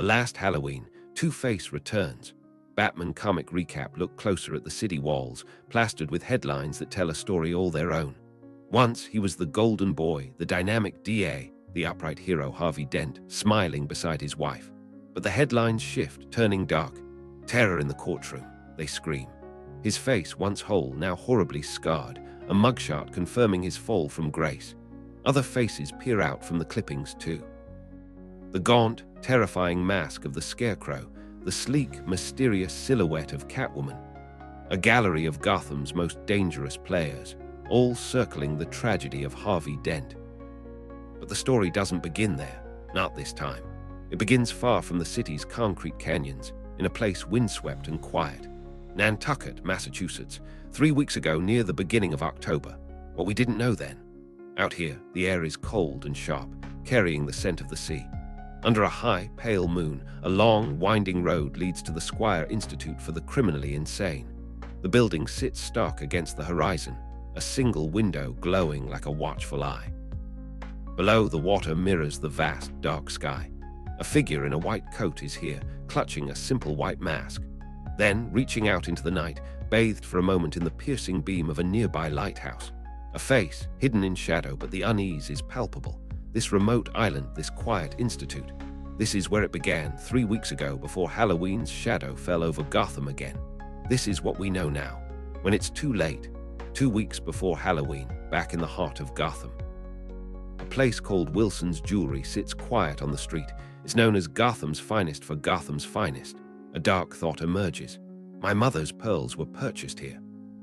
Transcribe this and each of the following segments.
last Halloween, Two-Face returns. Batman comic recap. Look closer at the city walls, plastered with headlines that tell a story all their own. Once, he was the golden boy, the dynamic DA, the upright hero Harvey Dent, smiling beside his wife. But the headlines shift, turning dark. Terror in the courtroom, they scream. His face, once whole, now horribly scarred, a mugshot confirming his fall from grace. Other faces peer out from the clippings too. The gaunt, terrifying mask of the Scarecrow, the sleek, mysterious silhouette of Catwoman. A gallery of Gotham's most dangerous players, all circling the tragedy of Harvey Dent. But the story doesn't begin there, not this time. It begins far from the city's concrete canyons, in a place windswept and quiet. Nantucket, Massachusetts, 3 weeks ago near the beginning of October. What we didn't know then. Out here, the air is cold and sharp, carrying the scent of the sea. Under a high, pale moon, a long, winding road leads to the Squire Institute for the Criminally Insane. The building sits stark against the horizon, a single window glowing like a watchful eye. Below, the water mirrors the vast, dark sky. A figure in a white coat is here, clutching a simple white mask. Then, reaching out into the night, bathed for a moment in the piercing beam of a nearby lighthouse. A face, hidden in shadow, but the unease is palpable. This remote island, this quiet institute. This is where it began 3 weeks ago, before Halloween's shadow fell over Gotham again. This is what we know now, when it's too late. 2 weeks before Halloween, back in the heart of Gotham. A place called Wilson's Jewelry sits quiet on the street. It's known as Gotham's finest for Gotham's finest. A dark thought emerges. My mother's pearls were purchased here.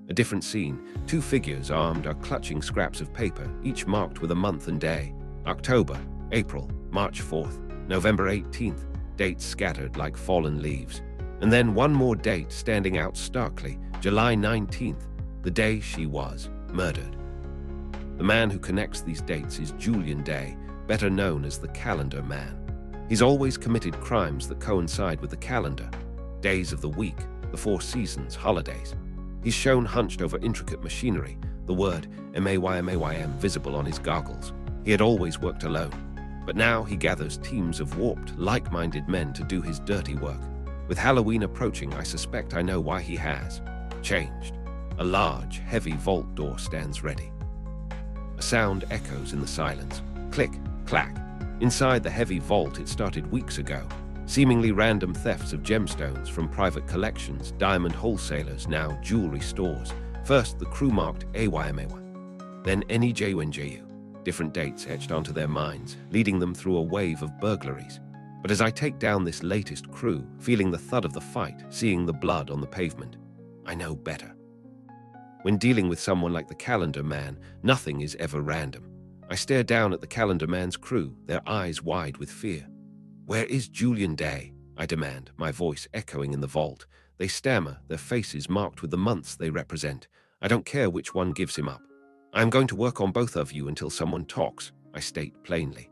A different scene. 2 figures armed are clutching scraps of paper, each marked with a month and day. October, April, March 4th, November 18th, dates scattered like fallen leaves. And then one more date standing out starkly, July 19th, the day she was murdered. The man who connects these dates is Julian Day, better known as the Calendar Man. He's always committed crimes that coincide with the calendar, days of the week, the 4 seasons, holidays. He's shown hunched over intricate machinery, the word MAYM visible on his goggles. He had always worked alone, but now he gathers teams of warped, like-minded men to do his dirty work. With Halloween approaching, I suspect I know why he has changed. A large, heavy vault door stands ready. A sound echoes in the silence. Click, clack. Inside the heavy vault, it started weeks ago. Seemingly random thefts of gemstones from private collections, diamond wholesalers, now jewelry stores. First, the crew marked AYMAY, then NEJUNJU. Different dates etched onto their minds, leading them through a wave of burglaries. But as I take down this latest crew, feeling the thud of the fight, seeing the blood on the pavement, I know better. When dealing with someone like the Calendar Man, nothing is ever random. I stare down at the Calendar Man's crew, their eyes wide with fear. "Where is Julian Day?" I demand, my voice echoing in the vault. They stammer, their faces marked with the months they represent. I don't care which one gives him up. I am going to work on both of you until someone talks, I state plainly.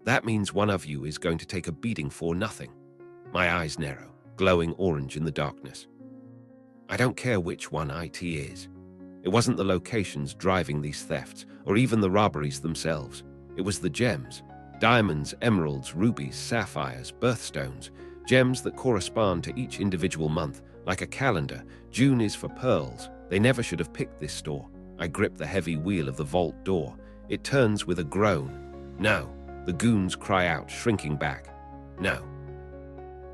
That means one of you is going to take a beating for nothing. My eyes narrow, glowing orange in the darkness. I don't care which one IT is. It wasn't the locations driving these thefts, or even the robberies themselves. It was the gems. Diamonds, emeralds, rubies, sapphires, birthstones. Gems that correspond to each individual month. Like a calendar, June is for pearls. They never should have picked this store. I grip the heavy wheel of the vault door. It turns with a groan. No. The goons cry out, shrinking back. No.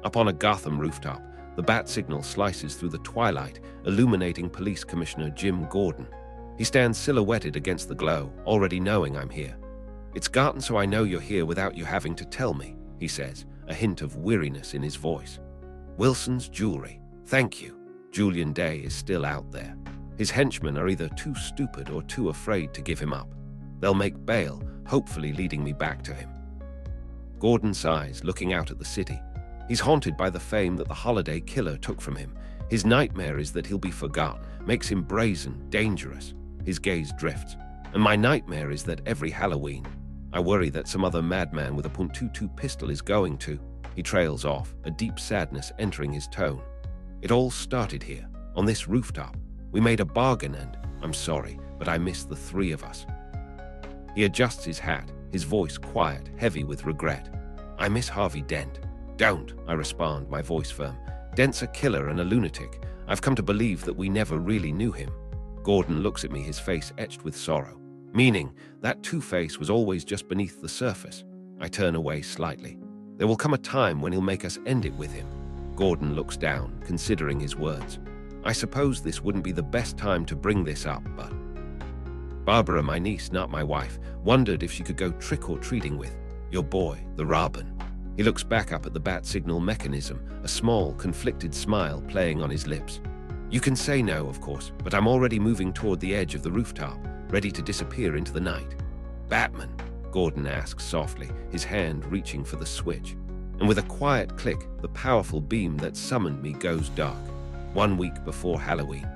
Up on a Gotham rooftop, the bat signal slices through the twilight, illuminating Police Commissioner Jim Gordon. He stands silhouetted against the glow, already knowing I'm here. "It's gotten so I know you're here without you having to tell me," he says, a hint of weariness in his voice. "Wilson's Jewelry. Thank you." Julian Day is still out there. His henchmen are either too stupid or too afraid to give him up. They'll make bail, hopefully leading me back to him. Gordon sighs, looking out at the city. He's haunted by the fame that the holiday killer took from him. His nightmare is that he'll be forgotten, makes him brazen, dangerous. His gaze drifts. And my nightmare is that every Halloween, I worry that some other madman with a .22 pistol is going to. He trails off, a deep sadness entering his tone. It all started here, on this rooftop. We made a bargain and, I'm sorry, but I miss the 3 of us. He adjusts his hat, his voice quiet, heavy with regret. I miss Harvey Dent. Don't, I respond, my voice firm. Dent's a killer and a lunatic. I've come to believe that we never really knew him. Gordon looks at me, his face etched with sorrow. Meaning, that Two-Face was always just beneath the surface. I turn away slightly. There will come a time when he'll make us end it with him. Gordon looks down, considering his words. I suppose this wouldn't be the best time to bring this up, but... Barbara, my niece, not my wife, wondered if she could go trick-or-treating with your boy, the Robin. He looks back up at the bat signal mechanism, a small, conflicted smile playing on his lips. You can say no, of course, but I'm already moving toward the edge of the rooftop, ready to disappear into the night. Batman, Gordon asks softly, his hand reaching for the switch. And with a quiet click, the powerful beam that summoned me goes dark, 1 week before Halloween.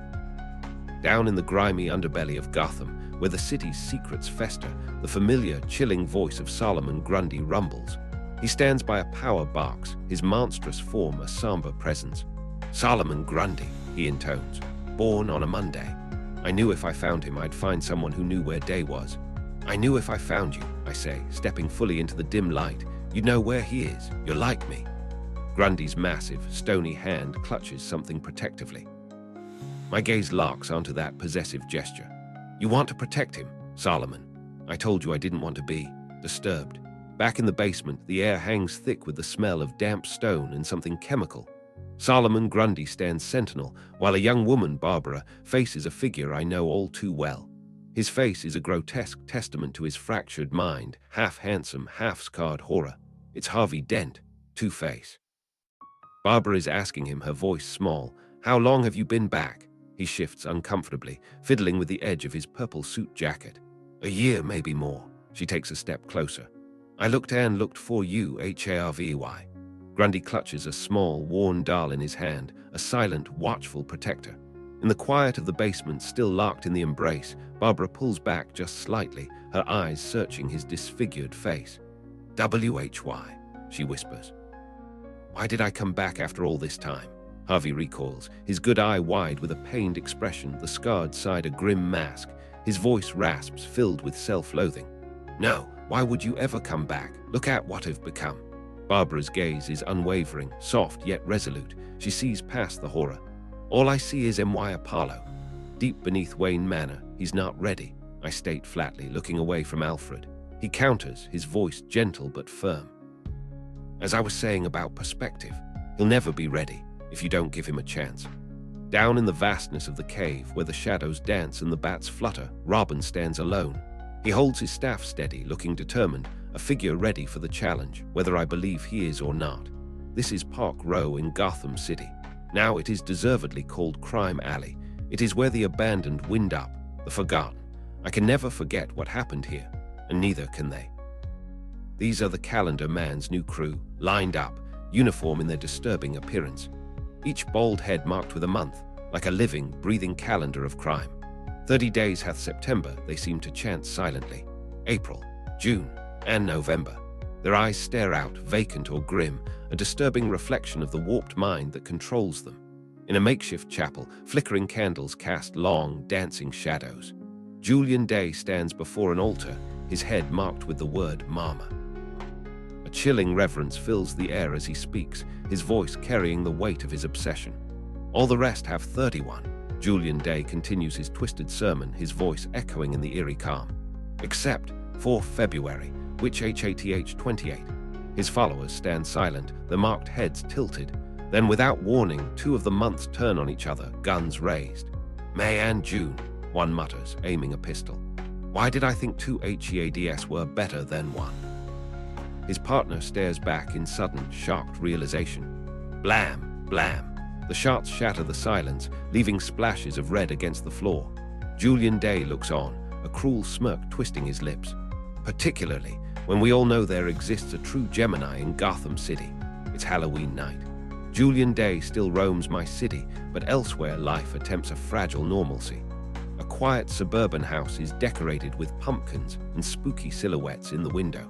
Down in the grimy underbelly of Gotham, where the city's secrets fester, the familiar, chilling voice of Solomon Grundy rumbles. He stands by a power box, his monstrous form a somber presence. Solomon Grundy, he intones, born on a Monday. I knew if I found him, I'd find someone who knew where day was. I knew if I found you, I say, stepping fully into the dim light, you'd know where he is. You're like me. Grundy's massive, stony hand clutches something protectively. My gaze locks onto that possessive gesture. You want to protect him, Solomon. I told you I didn't want to be disturbed. Back in the basement, the air hangs thick with the smell of damp stone and something chemical. Solomon Grundy stands sentinel, while a young woman, Barbara, faces a figure I know all too well. His face is a grotesque testament to his fractured mind, half handsome, half scarred horror. It's Harvey Dent, Two-Face. Barbara is asking him, her voice small. How long have you been back? He shifts uncomfortably, fiddling with the edge of his purple suit jacket. A year, maybe more. She takes a step closer. I looked for you, Harvey. Grundy clutches a small, worn doll in his hand, a silent, watchful protector. In the quiet of the basement, still locked in the embrace, Barbara pulls back just slightly, her eyes searching his disfigured face. WHY, she whispers. Why did I come back after all this time? Harvey recoils, his good eye wide with a pained expression, the scarred side a grim mask. His voice rasps, filled with self-loathing. No, why would you ever come back? Look at what I've become. Barbara's gaze is unwavering, soft yet resolute. She sees past the horror. All I see is M.Y. Apollo. Deep beneath Wayne Manor, he's not ready, I state flatly, looking away from Alfred. He counters, his voice gentle but firm. As I was saying about perspective, he'll never be ready if you don't give him a chance. Down in the vastness of the cave, where the shadows dance and the bats flutter, Robin stands alone. He holds his staff steady, looking determined, a figure ready for the challenge, whether I believe he is or not. This is Park Row in Gotham City. Now it is deservedly called Crime Alley. It is where the abandoned wind up, the forgotten. I can never forget what happened here, and neither can they. These are the Calendar Man's new crew, lined up, uniform in their disturbing appearance. Each bald head marked with a month, like a living, breathing calendar of crime. 30 days hath September, they seem to chant silently. April, June, and November. Their eyes stare out, vacant or grim, a disturbing reflection of the warped mind that controls them. In a makeshift chapel, flickering candles cast long, dancing shadows. Julian Day stands before an altar, his head marked with the word Mama. A chilling reverence fills the air as he speaks, his voice carrying the weight of his obsession. All the rest have 31. Julian Day continues his twisted sermon, his voice echoing in the eerie calm. Except 4 February, which HATH 28. His followers stand silent, their marked heads tilted. Then without warning, 2 of the months turn on each other, guns raised. May and June, one mutters, aiming a pistol. Why did I think 2 HEADS were better than 1? His partner stares back in sudden, shocked realization. Blam, blam. The shots shatter the silence, leaving splashes of red against the floor. Julian Day looks on, a cruel smirk twisting his lips. Particularly when we all know there exists a true Gemini in Gotham City. It's Halloween night. Julian Day still roams my city, but elsewhere life attempts a fragile normalcy. A quiet suburban house is decorated with pumpkins and spooky silhouettes in the window.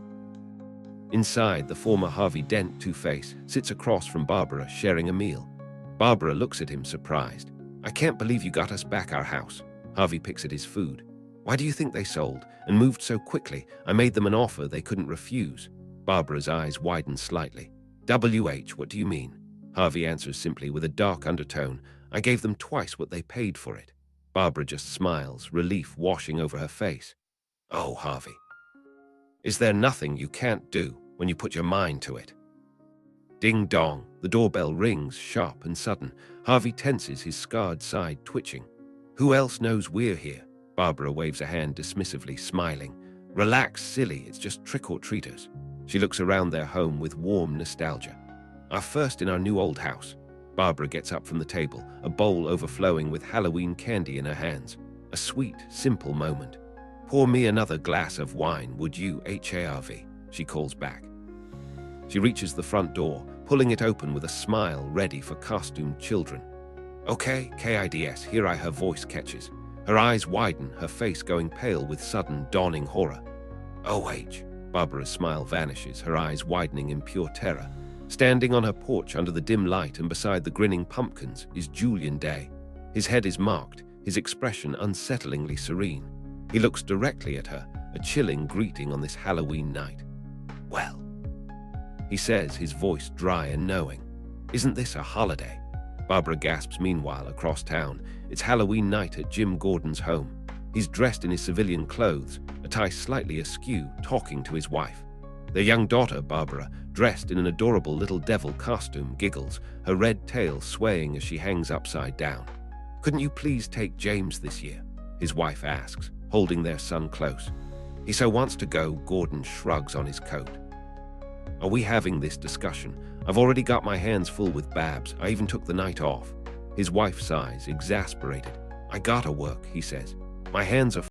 Inside, the former Harvey Dent Two-Face sits across from Barbara, sharing a meal. Barbara looks at him, surprised. I can't believe you got us back our house. Harvey picks at his food. Why do you think they sold and moved so quickly? I made them an offer they couldn't refuse. Barbara's eyes widen slightly. WH, what do you mean? Harvey answers simply with a dark undertone. I gave them twice what they paid for it. Barbara just smiles, relief washing over her face. Oh, Harvey. Is there nothing you can't do when you put your mind to it? Ding dong, the doorbell rings, sharp and sudden. Harvey tenses, his scarred side twitching. Who else knows we're here? Barbara waves a hand dismissively, smiling. Relax, silly, it's just trick-or-treaters. She looks around their home with warm nostalgia. Our first in our new old house. Barbara gets up from the table, a bowl overflowing with Halloween candy in her hands. A sweet, simple moment. Pour me another glass of wine, would you, Harv? She calls back. She reaches the front door, pulling it open with a smile ready for costumed children. Okay, KIDS, here her voice catches. Her eyes widen, her face going pale with sudden dawning horror. OH. Barbara's smile vanishes, her eyes widening in pure terror. Standing on her porch under the dim light and beside the grinning pumpkins is Julian Day. His head is marked, his expression unsettlingly serene. He looks directly at her, a chilling greeting on this Halloween night. Well, he says, his voice dry and knowing. Isn't this a holiday? Barbara gasps meanwhile across town. It's Halloween night at Jim Gordon's home. He's dressed in his civilian clothes, a tie slightly askew, talking to his wife. Their young daughter, Barbara, dressed in an adorable little devil costume, giggles, her red tail swaying as she hangs upside down. Couldn't you please take James this year? His wife asks, holding their son close. He so wants to go, Gordon shrugs on his coat. Are we having this discussion? I've already got my hands full with Babs. I even took the night off. His wife sighs, exasperated. I gotta work, he says. My hands are